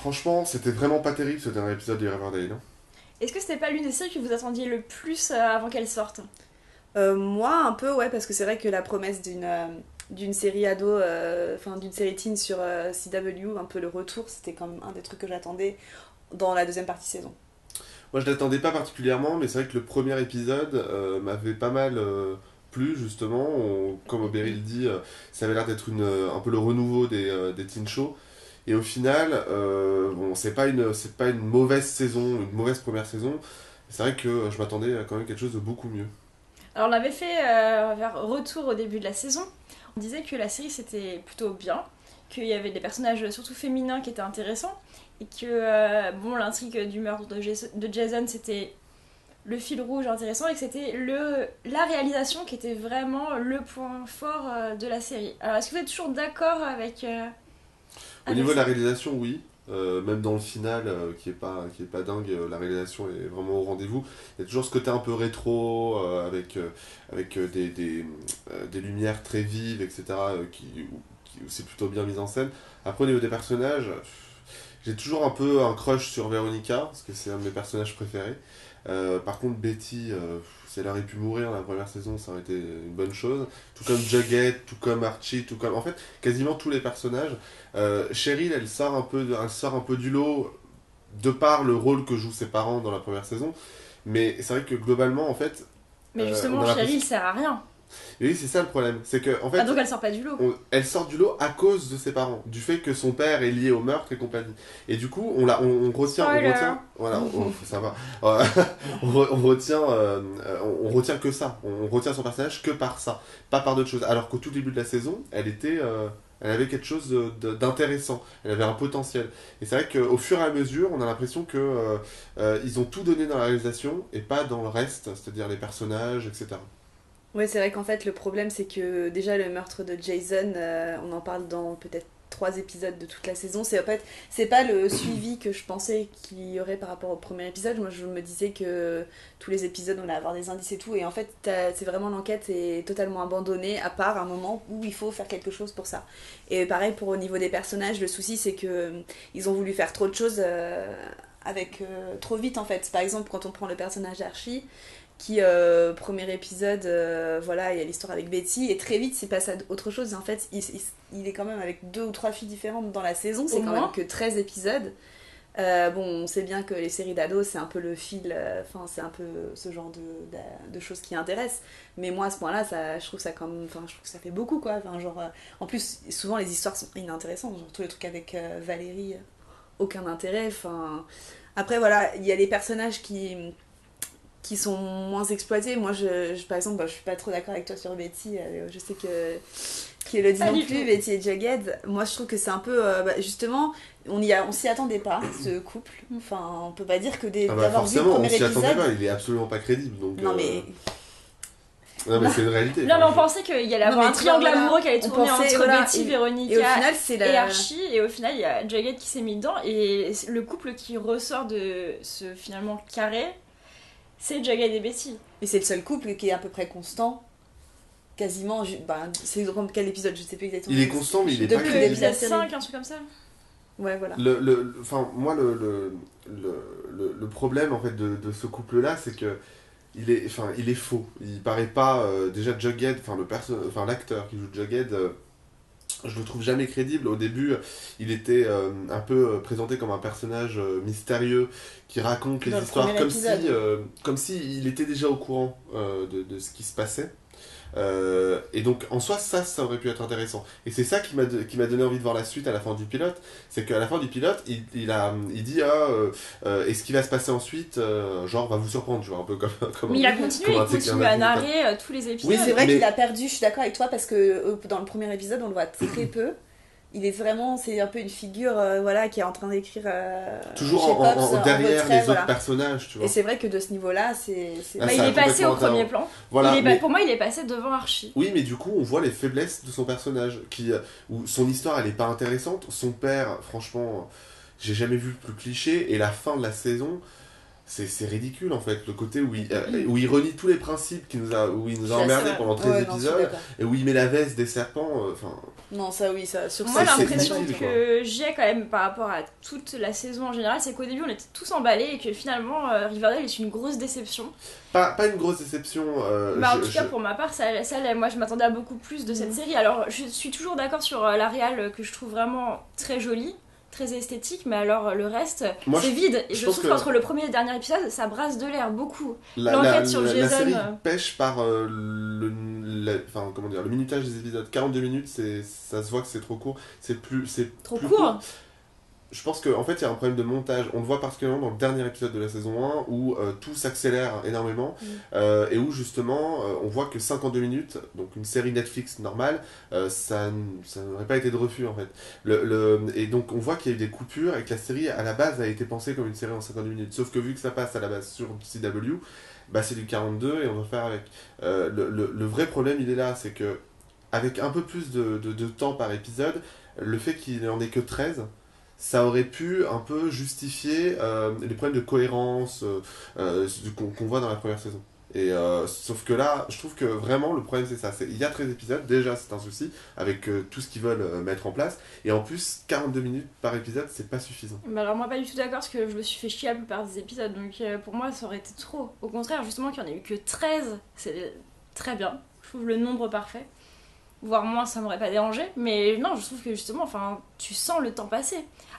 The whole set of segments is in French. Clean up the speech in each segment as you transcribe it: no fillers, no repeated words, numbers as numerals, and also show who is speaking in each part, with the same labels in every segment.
Speaker 1: franchement, c'était vraiment pas terrible ce dernier épisode de Riverdale. Hein.
Speaker 2: Est-ce que c'était pas l'une des séries que vous attendiez le plus avant qu'elle sorte?
Speaker 3: Moi, un peu, ouais, parce que c'est vrai que la promesse d'une série ado, enfin d'une série teen sur CW, un peu le retour, c'était quand même un des trucs que j'attendais dans la deuxième partie saison.
Speaker 1: Moi, je l'attendais pas particulièrement, mais c'est vrai que le premier épisode m'avait pas mal plu, justement. Comme Beryl dit, ça avait l'air d'être un peu le renouveau des teen shows. Et au final, bon, c'est pas une mauvaise saison, une mauvaise première saison. C'est vrai que je m'attendais à quand même quelque chose de beaucoup mieux.
Speaker 2: Alors on avait fait vers retour au début de la saison. On disait que la série c'était plutôt bien, qu'il y avait des personnages surtout féminins qui étaient intéressants, et que bon, l'intrigue du meurtre de Jason c'était le fil rouge intéressant, et que c'était la réalisation qui était vraiment le point fort de la série. Alors est-ce que vous êtes toujours d'accord avec...
Speaker 1: Au niveau de la réalisation, oui. Même dans le final, qui est pas dingue, la réalisation est vraiment au rendez-vous. Il y a toujours ce côté un peu rétro, avec des lumières très vives, etc., où c'est plutôt bien mis en scène. Après, au niveau des personnages, j'ai toujours un peu un crush sur Veronica, parce que c'est un de mes personnages préférés. Par contre, Betty, si elle aurait pu mourir dans la première saison, ça aurait été une bonne chose. Tout comme Jughead, tout comme Archie, tout comme... En fait, quasiment tous les personnages. Cheryl, elle sort un peu du lot de par le rôle que jouent ses parents dans la première saison. Mais c'est vrai que globalement, en fait...
Speaker 2: Mais justement, Cheryl sert à rien.
Speaker 1: Et oui, c'est ça le problème. C'est que, en fait,
Speaker 2: Ah, donc elle sort pas du lot.
Speaker 1: Elle sort du lot à cause de ses parents, du fait que son père est lié au meurtre et compagnie. Et du coup, on retient, voilà, ça va. On retient, on retient que ça. On retient son personnage que par ça, pas par d'autres choses. Alors qu'au tout début de la saison, elle avait quelque chose d'intéressant. Elle avait un potentiel. Et c'est vrai qu'au fur et à mesure, on a l'impression que ils ont tout donné dans la réalisation et pas dans le reste, c'est-à-dire les personnages, etc.
Speaker 3: Ouais, c'est vrai qu'en fait, le problème, c'est que déjà, le meurtre de Jason, on en parle dans peut-être 3 épisodes de toute la saison. En fait, c'est pas le suivi que je pensais qu'il y aurait par rapport au premier épisode. Moi, je me disais que tous les épisodes, on allait avoir des indices et tout. Et en fait, c'est vraiment l'enquête est totalement abandonnée, à part un moment où il faut faire quelque chose pour ça. Et pareil, pour au niveau des personnages, le souci, c'est que ils ont voulu faire trop de choses avec trop vite, en fait. Par exemple, quand on prend le personnage d'Archie, qui premier épisode voilà, il y a l'histoire avec Betty et très vite c'est passé à autre chose et en fait il est quand même avec 2 ou 3 filles différentes dans la saison, c'est quand même que 13 épisodes. Bon, on sait bien que les séries d'ados c'est un peu le fil, enfin c'est un peu ce genre de choses qui intéressent, mais moi à ce point là je trouve ça quand même, enfin je trouve que ça fait beaucoup quoi, enfin, genre en plus souvent les histoires sont inintéressantes, genre tous les trucs avec Valérie aucun intérêt, enfin après voilà il y a les personnages qui sont moins exploités. Moi, par exemple, je suis pas trop d'accord avec toi sur Betty. Je sais qui le dit non plus, Betty et Jughead. Moi, je trouve que c'est un peu... justement, on s'y attendait pas, ce couple. Enfin, on peut pas dire que d'avoir vu le premier épisode...
Speaker 1: on s'y attendait pas, il est absolument pas crédible. Donc,
Speaker 3: non, mais...
Speaker 1: Non, mais c'est une réalité.
Speaker 2: Non, mais on pensait qu'il y allait avoir un triangle amoureux qui allait tourner entre Betty, Véronica
Speaker 3: et au final,
Speaker 2: et Archie. Et au final, il y a Jughead qui s'est mis dedans. Et le couple qui ressort de ce, finalement, carré... c'est Jughead et Betty.
Speaker 3: Et c'est le seul couple qui est à peu près constant. Quasiment. C'est quel épisode, je sais plus exactement.
Speaker 1: Il est constant, mais il est pas
Speaker 2: depuis l'épisode 5, un truc comme ça.
Speaker 3: Ouais, voilà.
Speaker 1: Moi, le problème en fait, de ce couple-là, c'est que il est faux. Il paraît pas. Déjà, Jughead, l'acteur qui joue Jughead. Je le trouve jamais crédible. Au début, il était un peu présenté comme un personnage mystérieux qui raconte les histoires comme si il était déjà au courant de ce qui se passait. Et donc en soi ça aurait pu être intéressant. Et c'est ça qui m'a donné envie de voir la suite à la fin du pilote. C'est qu'à la fin du pilote, il dit et ce qui va se passer ensuite, genre va vous surprendre, tu vois, un peu comme
Speaker 2: mais il a continué à narrer tous les épisodes.
Speaker 3: Oui, c'est vrai qu'il a perdu, je suis d'accord avec toi, parce que dans le premier épisode on le voit très peu. Il est vraiment, c'est un peu une figure voilà, qui est en train d'écrire
Speaker 1: toujours derrière les autres personnages, tu vois.
Speaker 3: Et c'est vrai que de ce niveau-là,
Speaker 2: il est passé au premier plan.
Speaker 1: Voilà,
Speaker 2: pour moi, il est passé devant Archie.
Speaker 1: Oui, mais du coup, on voit les faiblesses de son personnage, où son histoire, elle est pas intéressante. Son père, franchement, j'ai jamais vu plus cliché. Et la fin de la saison, c'est ridicule en fait, le côté où il renie tous les principes où il nous a emmerdés pendant 13 épisodes, et où il met la veste des serpents,
Speaker 3: Non, ça oui, ça sur
Speaker 2: Moi,
Speaker 3: ça,
Speaker 2: l'impression
Speaker 1: ridicule,
Speaker 2: que j'ai quand même par rapport à toute la saison en général, c'est qu'au début on était tous emballés et que finalement Riverdale est une grosse déception.
Speaker 1: Pas une grosse déception.
Speaker 2: En tout cas, pour ma part, moi je m'attendais à beaucoup plus de cette série. Alors, je suis toujours d'accord sur la réal que je trouve vraiment très jolie, très esthétique, mais alors le reste, c'est vide. Et je trouve qu'entre le premier et le dernier épisode, ça brasse de l'air beaucoup. L'enquête sur Jason.
Speaker 1: La série pêche par le minutage des épisodes. 42 minutes, ça se voit que c'est trop court. C'est
Speaker 2: trop court.
Speaker 1: Je pense qu'en fait, il y a un problème de montage. On le voit particulièrement dans le dernier épisode de la saison 1 où tout s'accélère énormément et où justement on voit que 52 minutes, donc une série Netflix normale, ça n'aurait pas été de refus en fait. Et donc on voit qu'il y a eu des coupures et que la série à la base a été pensée comme une série en 52 minutes. Sauf que vu que ça passe à la base sur CW, c'est du 42 et on va faire avec. Le vrai problème il est là, c'est que avec un peu plus de temps par épisode, le fait qu'il n'en ait que 13, ça aurait pu un peu justifier les problèmes de cohérence qu'on voit dans la première saison. Et sauf que là, je trouve que vraiment le problème c'est ça. Il y a 13 épisodes, déjà c'est un souci avec tout ce qu'ils veulent mettre en place. Et en plus, 42 minutes par épisode, c'est pas suffisant.
Speaker 2: Mais alors moi pas du tout d'accord parce que je me suis fait chier la plupart des épisodes. Donc pour moi ça aurait été trop. Au contraire, justement qu'il n'y en ait eu que 13, c'est très bien. Je trouve le nombre parfait. Voire moins, ça m'aurait pas dérangé. Mais non, je trouve que justement, tu sens le temps passer.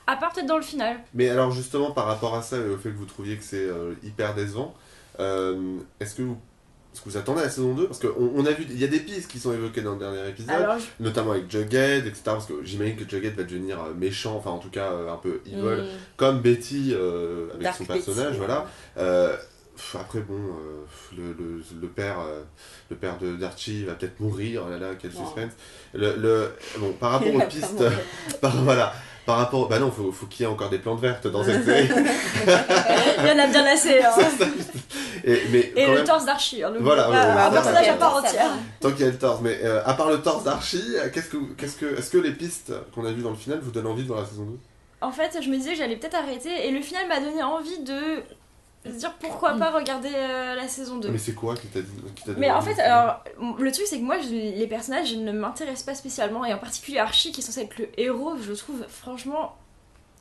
Speaker 2: À part peut-être dans le final.
Speaker 1: Mais alors justement, par rapport à ça et au fait que vous trouviez que c'est hyper décevant, est-ce que vous attendez la saison 2 ? Parce qu'on a vu, il y a des pistes qui sont évoquées dans le dernier épisode, notamment avec Jughead, etc. Parce que j'imagine que Jughead va devenir méchant, enfin en tout cas un peu evil, comme Betty avec Dark son personnage, Betty, voilà. Après bon, le père d'Archie va peut-être mourir, oh là là, quel suspense. Bon, par rapport aux pistes, par rapport, non, faut qu'il y ait encore des plantes vertes dans cette série.
Speaker 2: Il y en a bien assez. Hein. Et le même torse d'Archie, hein, un personnage à part entière.
Speaker 1: Tant qu'il y a le torse, mais à part le torse d'Archie, est-ce que les pistes qu'on a vues dans le final vous donnent envie de voir la saison 2 ?
Speaker 2: En fait, je me disais que j'allais peut-être arrêter, et le final m'a donné envie de se dire pourquoi pas regarder la saison 2.
Speaker 1: Mais c'est quoi qui t'a donné
Speaker 2: Mais en fait, alors, le truc c'est que moi, les personnages ne m'intéressent pas spécialement, et en particulier Archie qui est censé être le héros, je le trouve franchement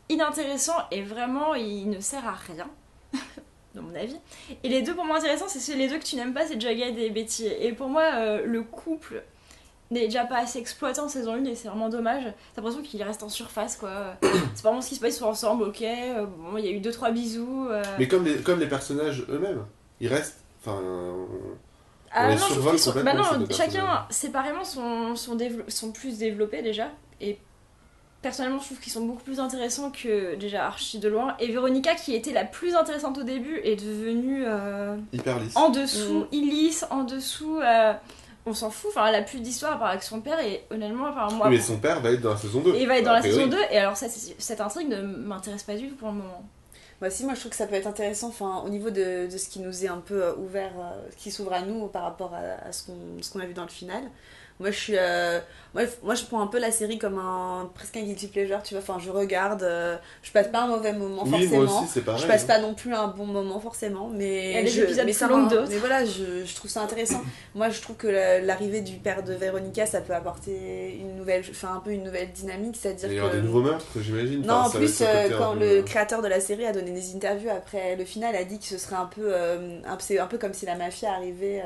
Speaker 2: inintéressant et vraiment il ne sert à rien, dans mon avis. Et les deux pour moi intéressants, c'est les deux que tu n'aimes pas, c'est Jughead et Betty. Et pour moi, le couple n'est déjà pas assez exploité en saison 1 et c'est vraiment dommage. T'as l'impression qu'il reste en surface quoi. C'est pas vraiment ce qui se passe, ils sont ensemble, ok. Bon, il y a eu 2-3 bisous.
Speaker 1: Mais comme les personnages eux-mêmes, ils restent. Enfin.
Speaker 2: Ah non, je trouve qu'ils sont. Chacun séparément sont plus développés déjà. Et personnellement, je trouve qu'ils sont beaucoup plus intéressants que déjà Archie de loin. Et Véronica, qui était la plus intéressante au début, est devenue.
Speaker 1: Hyper lisse.
Speaker 2: En dessous, illisse, en dessous. On s'en fout, elle a plus d'histoire à part avec son père et honnêtement, moi...
Speaker 1: Mais son père va être dans la saison 2.
Speaker 2: Et il va être dans la saison 2 et alors cette intrigue ne m'intéresse pas du tout pour le moment.
Speaker 3: Moi je trouve que ça peut être intéressant au niveau de ce qui nous est un peu ouvert, qui s'ouvre à nous par rapport à ce qu'on a vu dans le final. Moi je suis moi je prends un peu la série comme presque un guilty pleasure, tu vois, je regarde, je passe pas un mauvais moment forcément.
Speaker 1: Moi aussi, c'est pareil,
Speaker 3: je passe pas non plus un bon moment forcément, mais
Speaker 2: il y a des épisodes plus longs que d'autres.
Speaker 3: Mais voilà, je trouve ça intéressant. Moi je trouve que l'arrivée du père de Véronica, ça peut apporter un peu une nouvelle dynamique, c'est-à-dire
Speaker 1: il y aura des nouveaux meurtres, j'imagine.
Speaker 3: Non, en plus quand le créateur de la série a donné des interviews après le final, a dit que ce serait c'est un peu comme si la mafia arrivait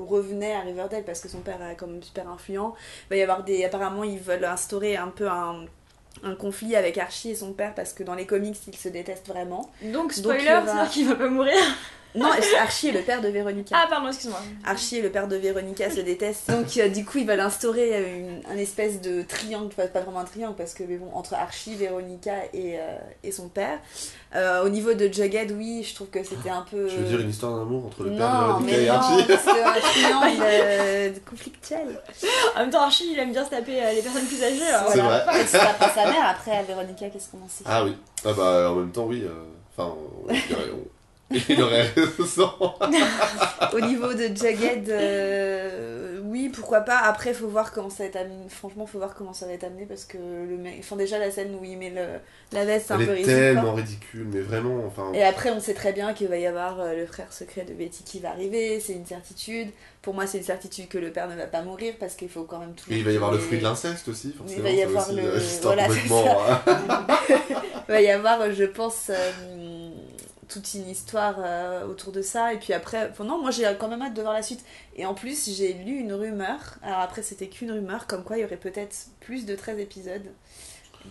Speaker 3: revenait à Riverdale parce que son père est quand même super influent. Il va y avoir apparemment ils veulent instaurer un peu un conflit avec Archie et son père parce que dans les comics ils se détestent vraiment.
Speaker 2: Donc spoiler, c'est-à-dire qu'il va pas mourir.
Speaker 3: Non, Archie est le père de Véronica.
Speaker 2: Ah pardon, excuse-moi.
Speaker 3: Archie et le père de Véronica se détestent. Donc du coup, ils veulent instaurer un espèce de triangle, pas vraiment un triangle parce que mais bon, entre Archie, Véronica et son père. Au niveau de Jughead, oui, je trouve que c'était un peu...
Speaker 1: Je veux dire une histoire d'amour entre le père de Véronica et Archie.
Speaker 3: Non, parce qu'un triangle conflictuel.
Speaker 2: En même temps, Archie, il aime bien se taper les personnes plus âgées.
Speaker 1: C'est vrai.
Speaker 3: Il se tape à sa mère, après à Véronica, qu'est-ce qu'on en sait ?
Speaker 1: Ah oui. Ah bah en même temps, oui. il aurait raison.
Speaker 3: Au niveau de Jughead, Oui, pourquoi pas. Après, faut voir comment ça va être amené. Franchement, faut voir comment ça va être amené parce que le mec. Enfin, déjà, la scène où il met la veste, c'est un peu
Speaker 1: Elle est
Speaker 3: ridicule.
Speaker 1: tellement ridicule, mais vraiment, enfin...
Speaker 3: Et après, on sait très bien qu'il va y avoir le frère secret de Betty qui va arriver, c'est une certitude. Pour moi, c'est une certitude que le père ne va pas mourir parce qu'il faut quand même tout.
Speaker 1: Et il va y avoir le fruit de l'inceste aussi, forcément.
Speaker 3: Il va y avoir
Speaker 1: aussi,
Speaker 3: le.
Speaker 1: l'histoire
Speaker 3: Voilà, c'est
Speaker 1: complètement...
Speaker 3: Il va y avoir, je pense, toute une histoire autour de ça. Et puis après, enfin, non, moi j'ai quand même hâte de voir la suite. Et en plus, j'ai lu une rumeur. Alors après, c'était qu'une rumeur, comme quoi il y aurait peut-être plus de 13 épisodes.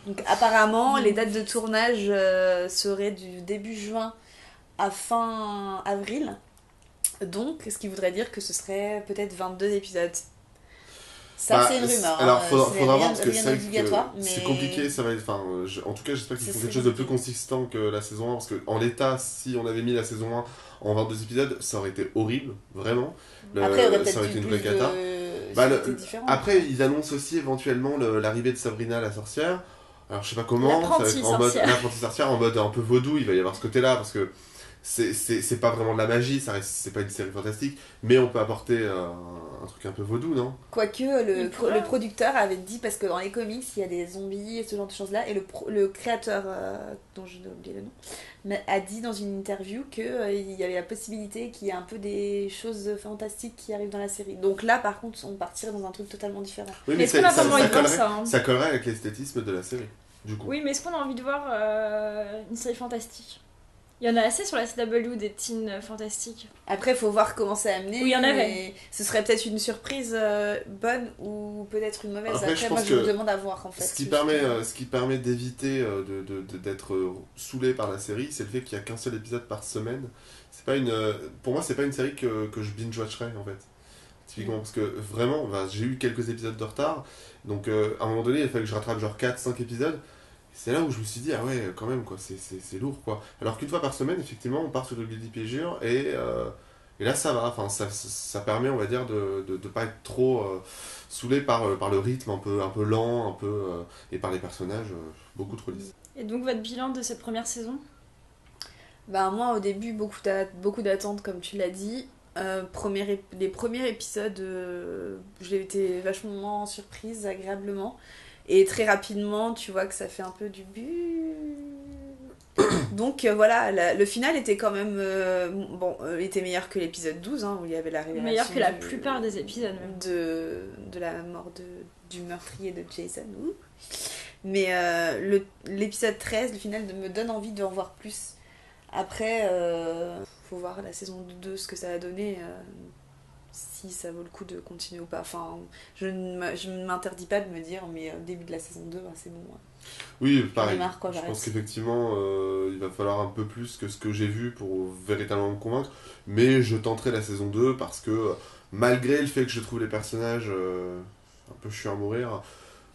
Speaker 3: Donc apparemment, les dates de tournage seraient du début juin à fin avril. Donc, ce qui voudrait dire que ce serait peut-être 22 épisodes. Ça, c'est une rumeur.
Speaker 1: Alors, faudra
Speaker 3: c'est
Speaker 1: voir
Speaker 3: rien,
Speaker 1: parce que
Speaker 3: rien d'obligatoire. Mais...
Speaker 1: c'est compliqué. Ça va être, enfin, en tout cas, j'espère qu'ils font
Speaker 3: serait
Speaker 1: quelque chose de plus
Speaker 3: compliqué.
Speaker 1: consistant que la saison 1. Parce qu'en l'état, si on avait mis la saison 1 en 22 épisodes, ça aurait été horrible, vraiment.
Speaker 3: Après, il y aurait
Speaker 1: ça aurait
Speaker 3: peut-être
Speaker 1: été une
Speaker 3: plus
Speaker 1: vraie cata.
Speaker 3: c'était différent.
Speaker 1: Après, ils annoncent aussi éventuellement l'arrivée de Sabrina la sorcière. Alors, je sais pas comment. Ça va être en mode l'apprentie sorcière, en mode un peu vaudou. Il va y avoir ce côté-là parce que c'est pas vraiment de la magie, c'est pas une série fantastique, mais on peut apporter un truc un peu vaudou, non?
Speaker 3: Quoique le producteur avait dit, parce que dans les comics il y a des zombies et ce genre de choses là, et le créateur, dont je n'ai oublié le nom, a dit dans une interview qu'il y avait la possibilité qu'il y ait un peu des choses fantastiques qui arrivent dans la série. Donc là par contre on partirait dans un truc totalement différent.
Speaker 1: Oui,
Speaker 2: mais est-ce qu'on a vraiment envie de voir ça,
Speaker 1: ça collerait avec l'esthétisme de la série, du coup.
Speaker 2: Oui, mais est-ce qu'on a envie de voir une série fantastique? Il y en a assez sur la CW des teens fantastiques.
Speaker 3: Après, il faut voir comment c'est amené.
Speaker 2: Oui, il y en avait.
Speaker 3: Ce serait peut-être une surprise bonne ou peut-être une mauvaise.
Speaker 1: Après,
Speaker 3: moi, je me demande à voir en fait.
Speaker 1: Ce qui permet d'éviter d'être saoulé par la série, c'est le fait qu'il n'y a qu'un seul épisode par semaine. C'est pas pour moi, c'est pas une série que je binge-watcherais en fait. Typiquement, parce que vraiment, j'ai eu quelques épisodes de retard. Donc, à un moment donné, il fallait que je rattrape genre 4-5 épisodes. C'est là où je me suis dit, ah ouais, quand même, quoi, c'est lourd, quoi. Alors qu'une fois par semaine, effectivement, on part sur le guilty pleasure et là, ça va. Enfin, ça permet, on va dire, de pas être trop saoulé par le rythme un peu lent, et par les personnages beaucoup trop lisses.
Speaker 2: Et donc, votre bilan de cette première saison?
Speaker 3: Bah, moi, au début, beaucoup d'attentes, comme tu l'as dit. Les premiers épisodes, j'ai été vachement surprise, agréablement. Et très rapidement, tu vois que ça fait un peu du bu. Donc voilà, le final était quand même était meilleur que l'épisode 12, où il y avait la révélation.
Speaker 2: Meilleur que la plupart des épisodes, même.
Speaker 3: De la mort du meurtrier de Jason. Mais l'épisode 13, le final, me donne envie d'en voir plus. Après, faut voir la saison 2, ce que ça a donné. Si ça vaut le coup de continuer ou pas. Enfin, je ne m'interdis pas de me dire, mais au début de la saison 2, c'est bon.
Speaker 1: Oui, pareil.
Speaker 3: Je
Speaker 1: pense qu'effectivement, il va falloir un peu plus que ce que j'ai vu pour véritablement me convaincre. Mais je tenterai la saison 2 parce que, malgré le fait que je trouve les personnages un peu chiants à mourir,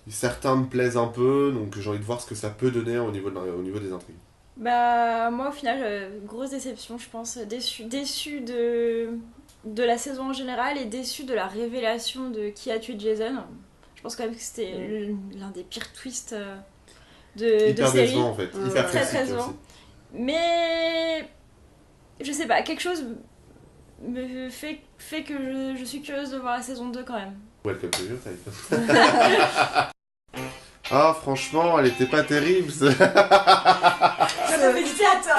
Speaker 1: certains me plaisent un peu, donc j'ai envie de voir ce que ça peut donner au niveau des intrigues.
Speaker 2: Bah, moi, au final, grosse déception, je pense. Déçu de la saison en général et déçu de la révélation de qui a tué Jason. Je pense quand même que c'était l'un des pires twists de série.
Speaker 1: Décevant en fait, hyper
Speaker 2: très
Speaker 1: classique
Speaker 2: décevant.
Speaker 1: aussi.
Speaker 2: Mais je sais pas, quelque chose me fait que je suis curieuse de voir la saison 2 quand même.
Speaker 1: Welcome to your type. Ah, franchement, elle était pas terrible.
Speaker 2: Je t'avais dit à toi.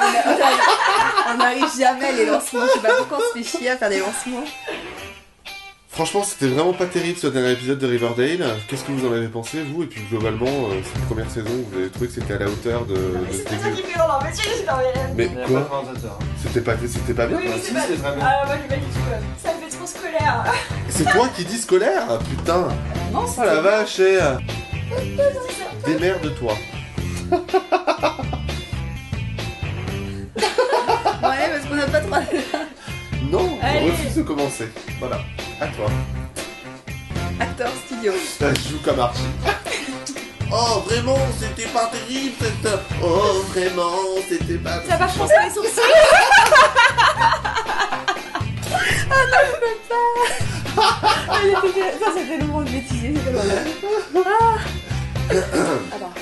Speaker 3: On n'arrive jamais à les lancements. Je sais pas pourquoi on se fait chier à faire des lancements.
Speaker 1: Franchement, c'était vraiment pas terrible ce dernier épisode de Riverdale. Qu'est-ce que vous en avez pensé, vous? Et puis globalement, cette première saison, vous avez trouvé que c'était à la hauteur de ce
Speaker 2: C'était ça
Speaker 1: début?
Speaker 2: qui fait en monsieur, j'ai fermé rien.
Speaker 1: Mais
Speaker 4: Il n'y a
Speaker 1: quoi?
Speaker 4: pas de présentateur.
Speaker 1: C'était pas bien?
Speaker 2: Oui,
Speaker 4: Ah,
Speaker 2: mais
Speaker 4: si,
Speaker 2: c'est pas...
Speaker 4: c'est très bien.
Speaker 2: Ah, moi j'ai pas du tout. Ça me fait trop scolaire.
Speaker 1: C'est toi qui dis scolaire? Ah, putain!
Speaker 3: Non,
Speaker 1: Oh la vache! Démerde-toi!
Speaker 3: Ouais, parce qu'on n'a pas trop.
Speaker 1: Non, je
Speaker 2: Allez.
Speaker 1: refuse de commencer. Voilà, à toi.
Speaker 3: Acteur studio.
Speaker 1: Je joue comme Archie. Oh, vraiment, c'était pas terrible cette... Oh, vraiment, c'était pas...
Speaker 2: Ça va froncer les sourcils.
Speaker 3: Ça, c'était le moment de bêtiser. C'était le moment. Attends.